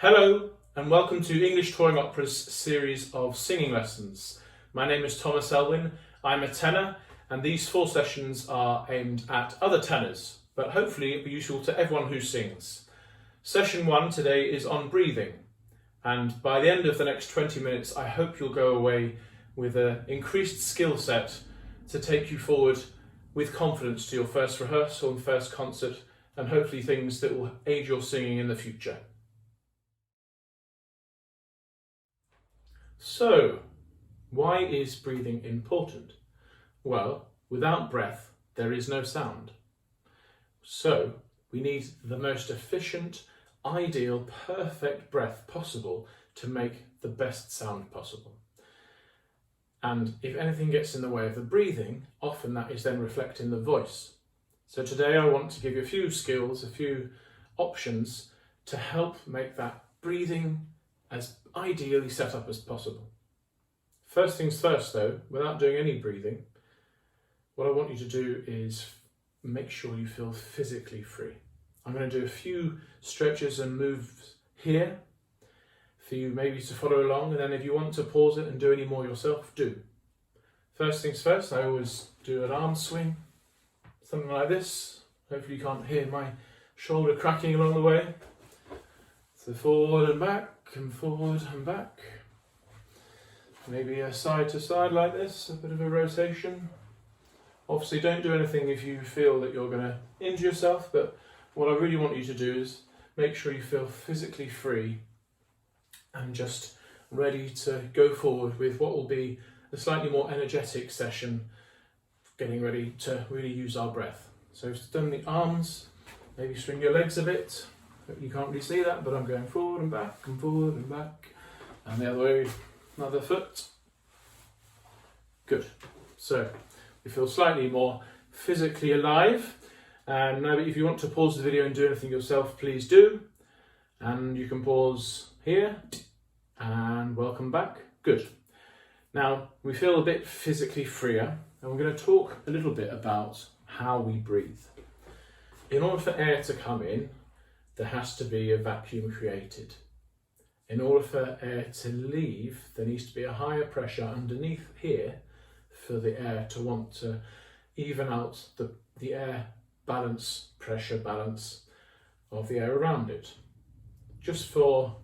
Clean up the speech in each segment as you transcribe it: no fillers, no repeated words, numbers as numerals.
Hello and welcome to English Touring Opera's series of singing lessons. My name is Thomas Elwyn, I'm a tenor, and these 4 sessions are aimed at other tenors, but hopefully it'll be useful to everyone who sings. Session 1 today is on breathing, and by the end of the next 20 minutes I hope you'll go away with an increased skill set to take you forward with confidence to your first rehearsal and first concert, and hopefully things that will aid your singing in the future. So, why is breathing important? Well, without breath, there is no sound. So, we need the most efficient, ideal, perfect breath possible to make the best sound possible. And if anything gets in the way of the breathing, often that is then reflected in the voice. So today I want to give you a few skills, a few options to help make that breathing as ideally set up as possible. First things first though, without doing any breathing, what I want you to do is make sure you feel physically free. I'm going to do a few stretches and moves here for you maybe to follow along, and then if you want to pause it and do any more yourself, do. First things first, I always do an arm swing, something like this. Hopefully you can't hear my shoulder cracking along the way. So forward and back, and forward and back. Maybe a side to side like this, a bit of a rotation. Obviously don't do anything if you feel that you're going to injure yourself, but what I really want you to do is make sure you feel physically free and just ready to go forward with what will be a slightly more energetic session, getting ready to really use our breath. So we've done the arms, maybe swing your legs a bit. You can't really see that, but I'm going forward and back and forward and back, and the other way, another foot. Good. So you feel slightly more physically alive. And now if you want to pause the video and do anything yourself, please do. And you can pause here and welcome back. Good. Now we feel a bit physically freer, and we're going to talk a little bit about how we breathe. In order for air to come in, there has to be a vacuum created. In order for air to leave, there needs to be a higher pressure underneath here for the air to want to even out the air balance, pressure balance of the air around it. Just for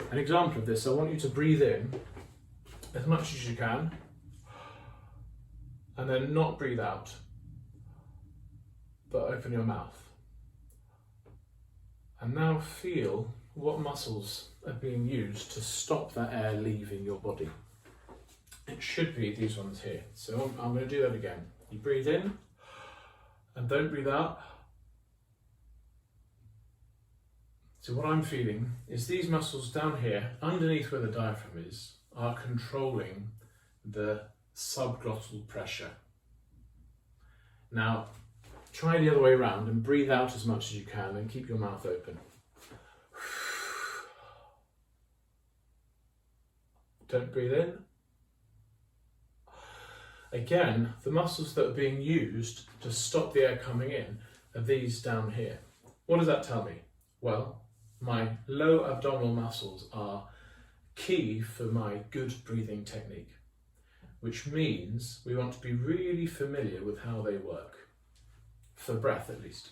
an example of this, I want you to breathe in as much as you can and then not breathe out, but open your mouth. And now feel what muscles are being used to stop that air leaving your body. It should be these ones here. So I'm going to do that again. You breathe in and don't breathe out. So what I'm feeling is these muscles down here, underneath where the diaphragm is, are controlling the subglottal pressure. Now, try the other way around and breathe out as much as you can and keep your mouth open. Don't breathe in. Again, the muscles that are being used to stop the air coming in are these down here. What does that tell me? Well, my low abdominal muscles are key for my good breathing technique, which means we want to be really familiar with how they work. For breath at least.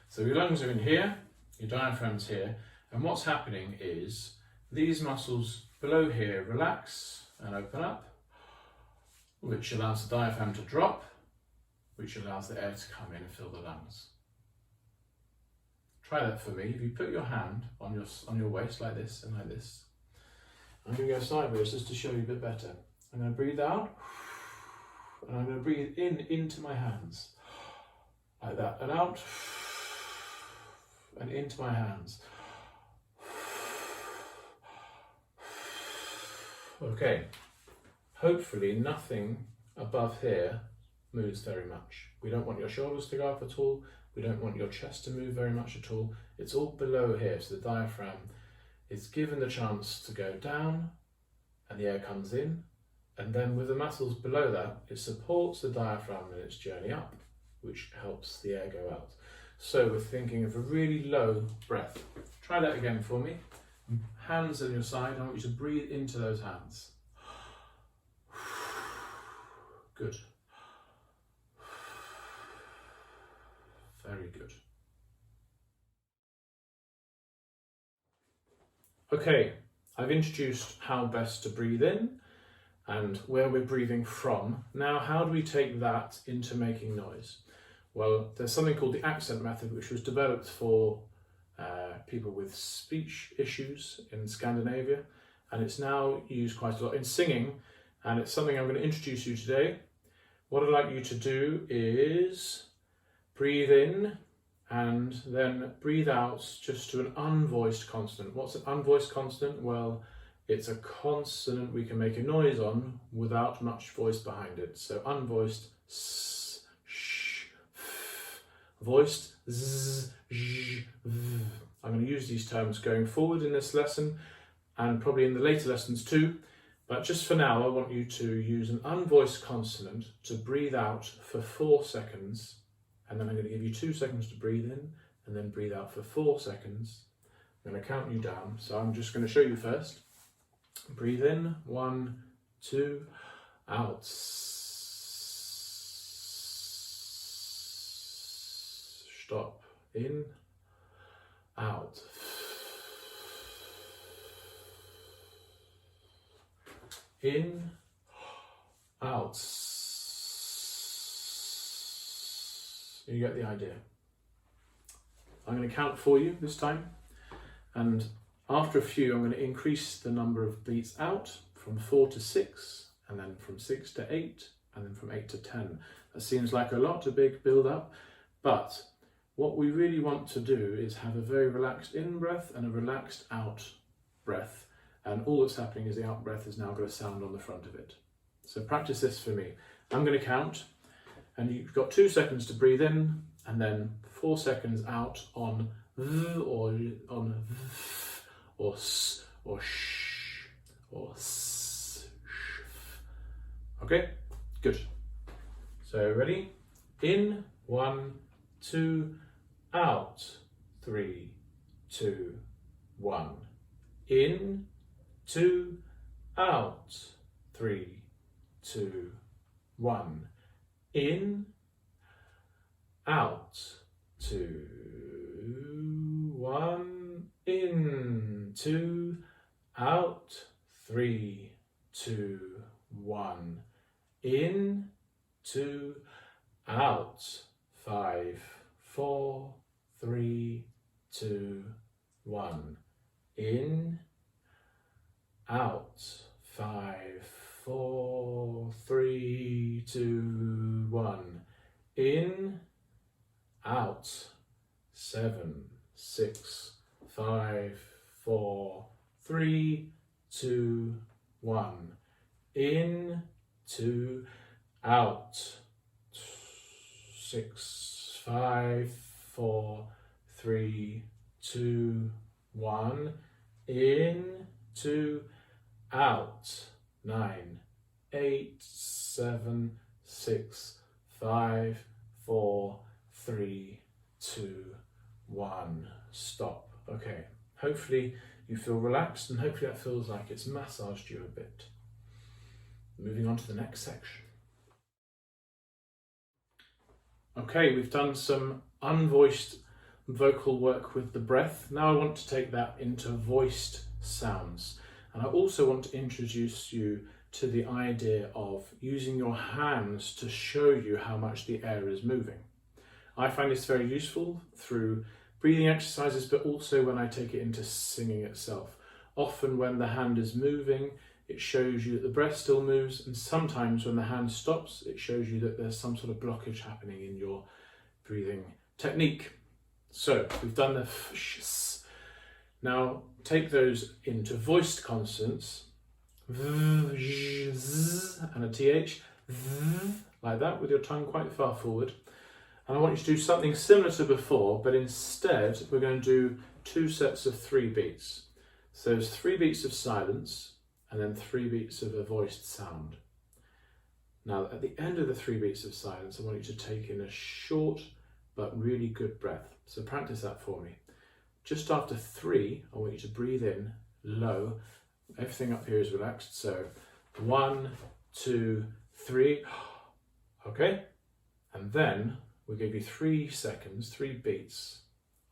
So your lungs are in here, your diaphragm's here, and what's happening is these muscles below here relax and open up, which allows the diaphragm to drop, which allows the air to come in and fill the lungs. Try that for me. If you put your hand on your waist like this and like this, I'm going to go sideways just to show you a bit better. I'm going to breathe out, and I'm going to breathe in into my hands. Like that, and out, and into my hands. Okay, hopefully nothing above here moves very much. We don't want your shoulders to go up at all. We don't want your chest to move very much at all. It's all below here, so the diaphragm is given the chance to go down, and the air comes in, and then with the muscles below that, it supports the diaphragm in its journey up, which helps the air go out. So we're thinking of a really low breath. Try that again for me. Hands on your side. I want you to breathe into those hands. Good. Very good. Okay, I've introduced how best to breathe in and where we're breathing from. Now, how do we take that into making noise? Well, there's something called the accent method, which was developed for people with speech issues in Scandinavia, and it's now used quite a lot in singing, and it's something I'm going to introduce you today. What I'd like you to do is breathe in and then breathe out just to an unvoiced consonant. What's an unvoiced consonant? Well, it's a consonant we can make a noise on without much voice behind it. So unvoiced, s, sh, f, voiced, z, j, v. I'm going to use these terms going forward in this lesson and probably in the later lessons too. But just for now, I want you to use an unvoiced consonant to breathe out for 4 seconds. And then I'm going to give you 2 seconds to breathe in and then breathe out for 4 seconds. I'm going to count you down. So I'm just going to show you first. Breathe in, 1, 2, out. Stop. In, out. In, out. You get the idea. I'm going to count for you this time, and after a few I'm going to increase the number of beats out from 4 to 6, and then from 6 to 8, and then from 8 to 10. That seems like a lot, a big build up, but what we really want to do is have a very relaxed in breath and a relaxed out breath, and all that's happening is the out breath is now got a sound on the front of it. So practice this for me. I'm going to count, and you've got 2 seconds to breathe in, and then 4 seconds out on v or on v or s or sh or s. Okay, good. So ready? In, 1, 2, out, 3, 2, 1. In, 2, out, 3, 2, 1. In, out, 2, 1. In, 2, out, 3, 2, 1. In, 2, out, 5, 4, 3, 2, 1. In, out, 5, 4, 3, 2, 1. In, out, 7, 6, 5, 4, 3, 2, 1. In, 2, out, 6, 5, 4, 3, 2, 1. In, 2, out, 9, 8, 7, 6, 5, 4, 3, 2, 1. Stop. Okay, hopefully you feel relaxed, and hopefully that feels like it's massaged you a bit. Moving on to the next section. Okay, we've done some unvoiced vocal work with the breath. Now I want to take that into voiced sounds. And I also want to introduce you to the idea of using your hands to show you how much the air is moving. I find this very useful through breathing exercises, but also when I take it into singing itself. Often when the hand is moving, it shows you that the breath still moves, and sometimes when the hand stops, it shows you that there's some sort of blockage happening in your breathing technique. So we've done the f, sh, s. Now take those into voiced consonants, v, j, z, and a th, v, like that, with your tongue quite far forward. And I want you to do something similar to before, but instead we're going to do 2 sets of 3 beats. So there's 3 beats of silence, and then 3 beats of a voiced sound. Now at the end of the 3 beats of silence, I want you to take in a short, but really good breath. So practice that for me. Just after 3, I want you to breathe in low. Everything up here is relaxed. So 1, 2, 3. Okay. And then we'll give you 3 seconds, 3 beats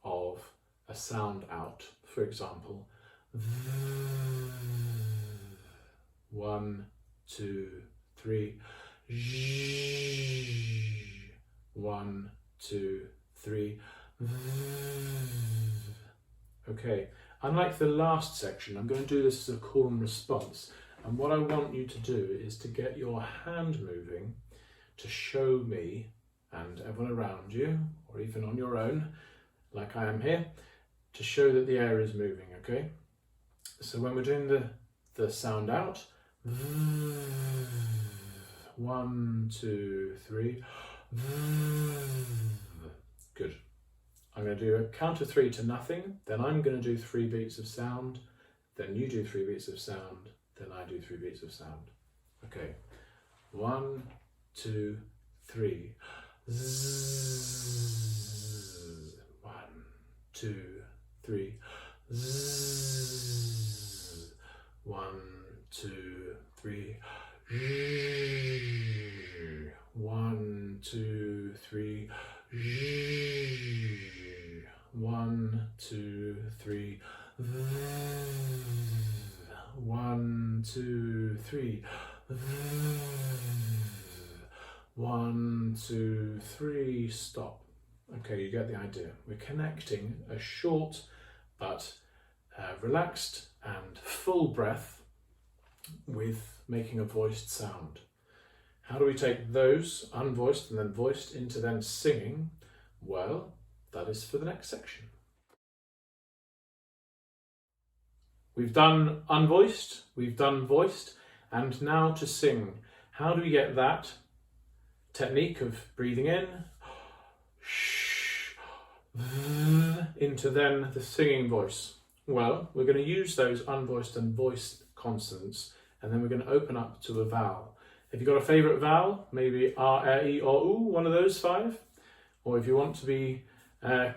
of a sound out. For example, 1, 2, 3. 1, 2, 3. Okay, unlike the last section, I'm going to do this as a call and response. And what I want you to do is to get your hand moving to show me and everyone around you, or even on your own, like I am here, to show that the air is moving, okay? So when we're doing the sound out, 1, 2, 3. Good. I'm going to do a count of 3 to nothing, then I'm going to do 3 beats of sound, then you do 3 beats of sound, then I do 3 beats of sound. Okay. 1, 2, 3. 1, 2, 3. 1, 2, 3. 1, 2, 3. 1, 2, 3. 1, 2, 3. 1, 2, 3. Stop. Okay, you get the idea. We're connecting a short but relaxed and full breath with making a voiced sound. How do we take those unvoiced and then voiced into then singing? Well, that is for the next section. We've done unvoiced, we've done voiced, and now to sing. How do we get that technique of breathing in into then the singing voice? Well, we're going to use those unvoiced and voiced consonants, and then we're going to open up to a vowel. Have you got a favourite vowel? Maybe R, E, or U, one of those 5? Or if you want to be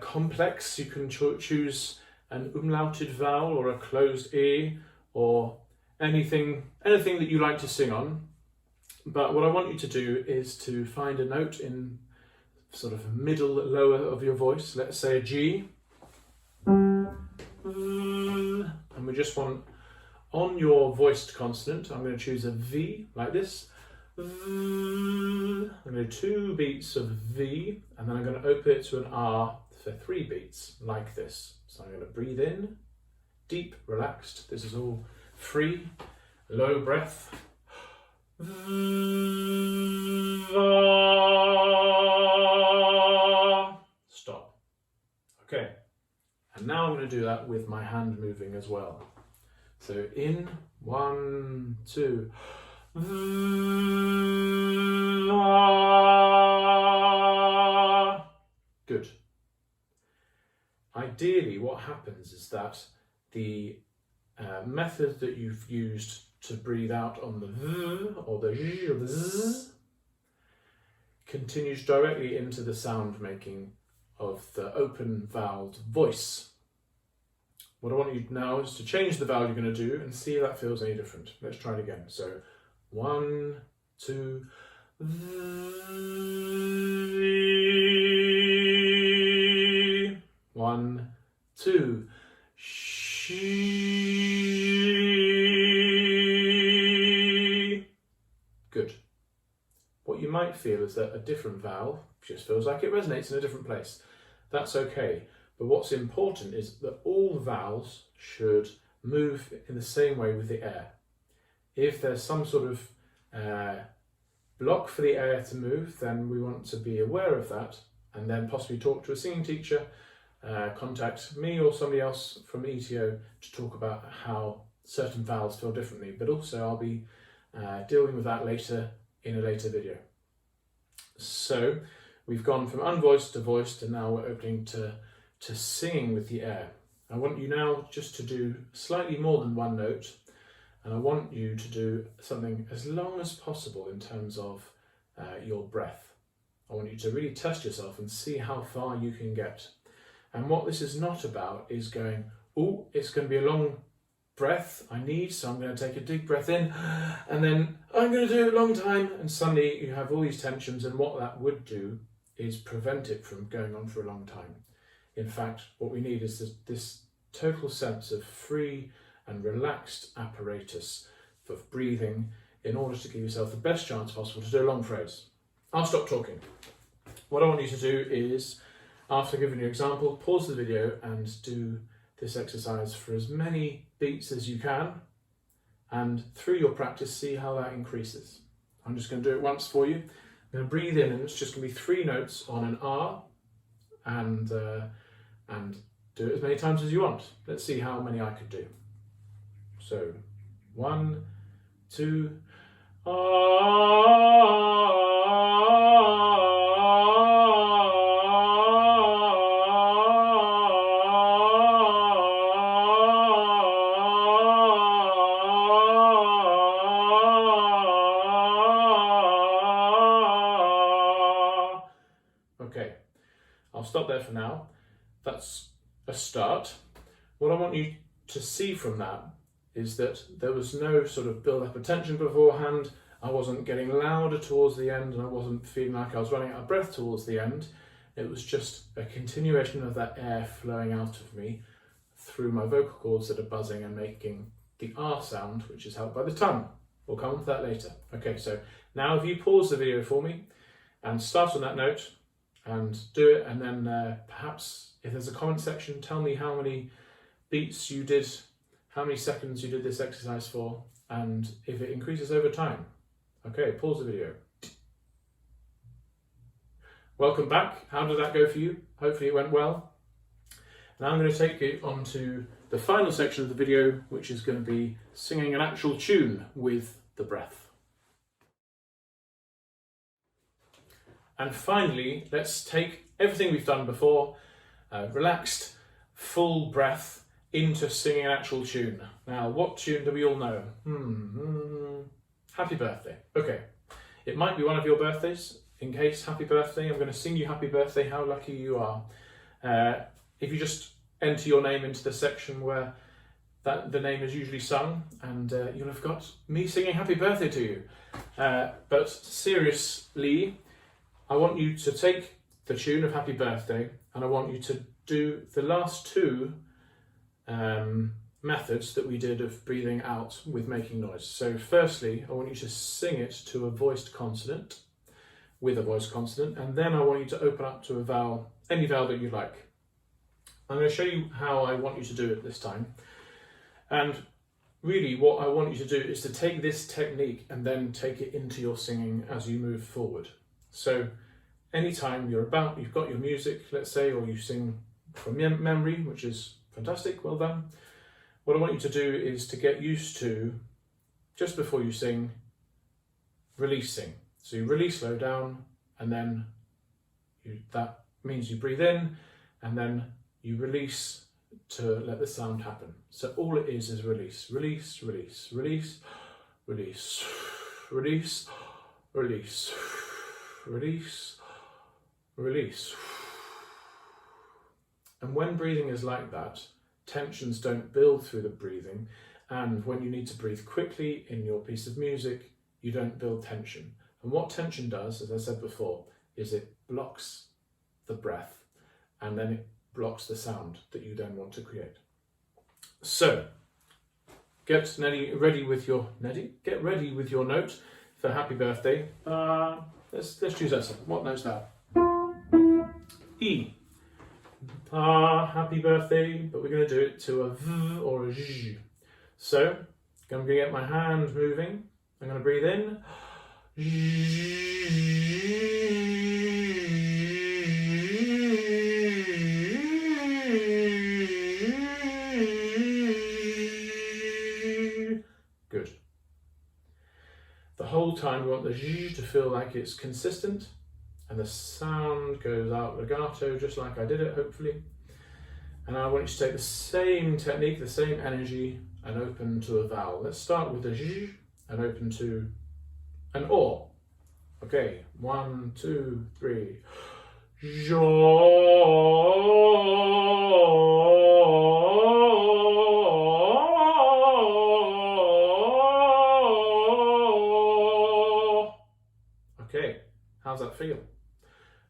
complex, you can choose an umlauted vowel or a closed E, or anything that you like to sing on. But what I want you to do is to find a note in sort of middle lower of your voice. Let's say a G. And we just want, on your voiced consonant, I'm going to choose a V like this. I'm going to do 2 beats of V, and then I'm going to open it to an R for 3 beats like this. So I'm going to breathe in, deep, relaxed. This is all free, low breath. Stop. Okay. And now I'm going to do that with my hand moving as well. So in, 1, 2. Good. Ideally, what happens is that the method that you've used to breathe out on the V or the Z or the Z continues directly into the sound making of the open voweled voice. What I want you now is to change the vowel you're going to do and see if that feels any different. Let's try it again. So 1, 2, 1, 2, Good. What you might feel is that a different vowel just feels like it resonates in a different place. That's okay. But what's important is that all vowels should move in the same way with the air. If there's some sort of block for the air to move, then we want to be aware of that and then possibly talk to a singing teacher, contact me or somebody else from ETO to talk about how certain vowels feel differently. But also I'll be dealing with that later in a later video. So we've gone from unvoiced to voiced, and now we're opening to singing with the air. I want you now just to do slightly more than one note, and I want you to do something as long as possible in terms of your breath. I want you to really test yourself and see how far you can get. And what this is not about is going, oh, it's going to be a long breath I need, so I'm going to take a deep breath in, and then I'm going to do it a long time, and suddenly you have all these tensions, and what that would do is prevent it from going on for a long time. In fact, what we need is this total sense of free and relaxed apparatus for breathing in order to give yourself the best chance possible to do a long phrase. I'll stop talking. What I want you to do is, after giving you an example, pause the video and do this exercise for as many beats as you can, and through your practice see how that increases. I'm just going to do it once for you. I'm going to breathe in, and it's just going to be 3 notes on an R, and do it as many times as you want. Let's see how many I could do. So 1, 2, Okay, I'll stop there for now. That's a start. What I want you to see from that is that there was no sort of build up of tension beforehand. I wasn't getting louder towards the end, and I wasn't feeling like I was running out of breath towards the end. It was just a continuation of that air flowing out of me through my vocal cords that are buzzing and making the R sound, which is helped by the tongue. We'll come on to that later. Okay, so now if you pause the video for me and start on that note and do it, and then perhaps if there's a comment section, tell me how many beats you did, how many seconds you did this exercise for, and if it increases over time. Okay, pause the video. Welcome back. How did that go for you? Hopefully it went well. Now I'm going to take you on to the final section of the video, which is going to be singing an actual tune with the breath. And finally, let's take everything we've done before, relaxed, full breath, into singing an actual tune. Now, what tune do we all know? Happy birthday. Okay, it might be one of your birthdays. In case, happy birthday. I'm going to sing you happy birthday, how lucky you are. If you just enter your name into the section where the name is usually sung, and you'll have got me singing happy birthday to you. But seriously, I want you to take the tune of happy birthday, and I want you to do the last 2 methods that we did of breathing out with making noise. So firstly, I want you to sing it to a voiced consonant, with a voiced consonant, and then I want you to open up to a vowel, any vowel that you like. I'm going to show you how I want you to do it this time. And really what I want you to do is to take this technique and then take it into your singing as you move forward. So anytime you've got your music, let's say, or you sing from memory, which is fantastic, well done. What I want you to do is to get used to, just before you sing, releasing. So you really slow down, and then that means you breathe in, and then you release to let the sound happen. So all it is release, release, release, release, release, release, release, release, release. And when breathing is like that, tensions don't build through the breathing, and when you need to breathe quickly in your piece of music, you don't build tension. And what tension does, as I said before, is it blocks the breath, and then it blocks the sound that you then want to create. So, get ready with your note for happy birthday. Let's choose that song. What note's that? E. Happy birthday, but we're going to do it to a V or a J. So, I'm going to get my hand moving. I'm going to breathe in. Good. The whole time we want the J to feel like it's consistent, and the sound goes out legato just like I did it, hopefully. And I want you to take the same technique, the same energy, and open to a vowel. Let's start with a J and open to an O. Okay, 1, 2, 3. Jo. Okay, how's that feel?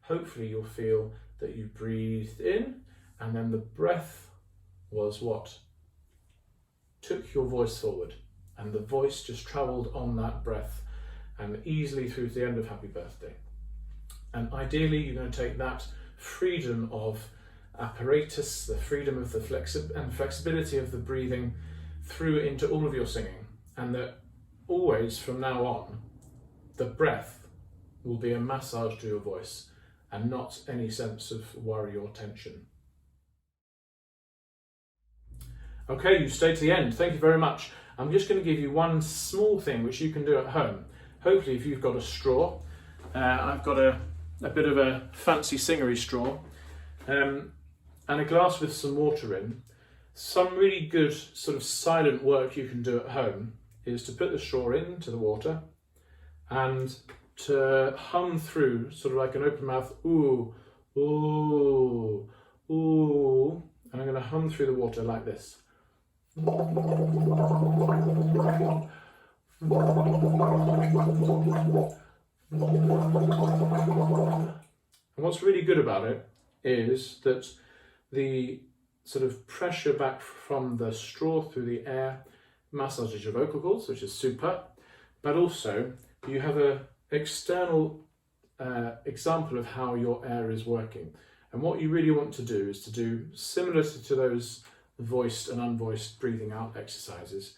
Hopefully you'll feel that you breathed in and then the breath was what took your voice forward, and the voice just travelled on that breath and easily through to the end of Happy Birthday. And ideally you're going to take that freedom of apparatus, the freedom of the flexibility of the breathing through into all of your singing, and that always from now on the breath will be a massage to your voice and not any sense of worry or tension. Okay, you stayed to the end. Thank you very much. I'm just going to give you one small thing which you can do at home. Hopefully if you've got a straw, I've got a bit of a fancy singery straw, and a glass with some water in. Some really good sort of silent work you can do at home is to put the straw into the water and to hum through, sort of like an open mouth, ooh, ooh, ooh, and I'm going to hum through the water like this. And what's really good about it is that the sort of pressure back from the straw through the air massages your vocal cords, which is super, but also you have an external example of how your air is working. And what you really want to do is to do similar to those voiced and unvoiced breathing out exercises,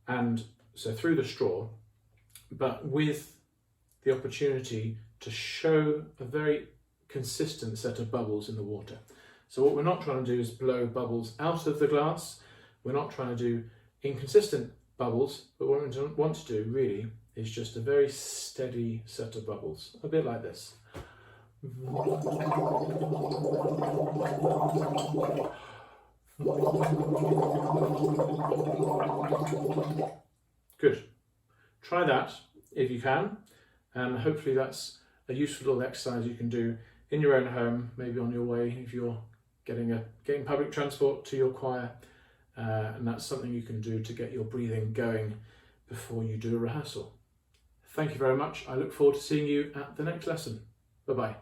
and so through the straw, but with the opportunity to show a very consistent set of bubbles in the water. So what we're not trying to do is blow bubbles out of the glass. We're not trying to do inconsistent bubbles, but what we want to do really is just a very steady set of bubbles, a bit like this. Good. Try that if you can, and hopefully that's a useful little exercise you can do in your own home, maybe on your way if you're getting public transport to your choir, and that's something you can do to get your breathing going before you do a rehearsal. Thank you very much. I look forward to seeing you at the next lesson. Bye-bye.